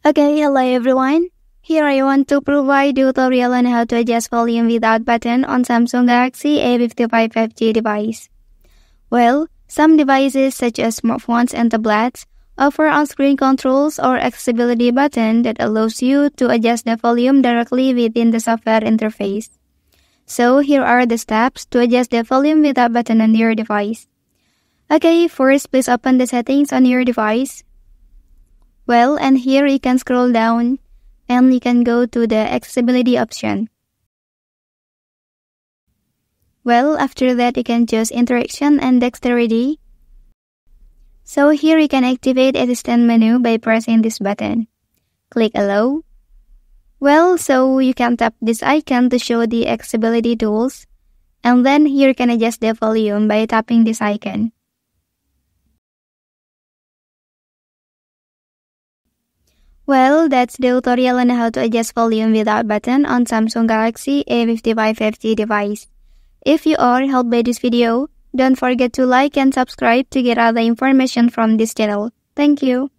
Okay, hello everyone. Here I want to provide tutorial on how to adjust volume without button on Samsung Galaxy A55 5G device. Well, some devices such as smartphones and tablets offer on-screen controls or accessibility button that allows you to adjust the volume directly within the software interface. So here are the steps to adjust the volume without button on your device. Okay, first please open the settings on your device. Well, and here you can scroll down and you can go to the accessibility option. Well, after that you can choose interaction and dexterity. So here you can activate assistant menu by pressing this button. Click allow. Well, so you can tap this icon to show the accessibility tools. And then here you can adjust the volume by tapping this icon. Well, that's the tutorial on how to adjust volume without button on Samsung Galaxy A55 5G device. If you are helped by this video, don't forget to like and subscribe to get other information from this channel. Thank you.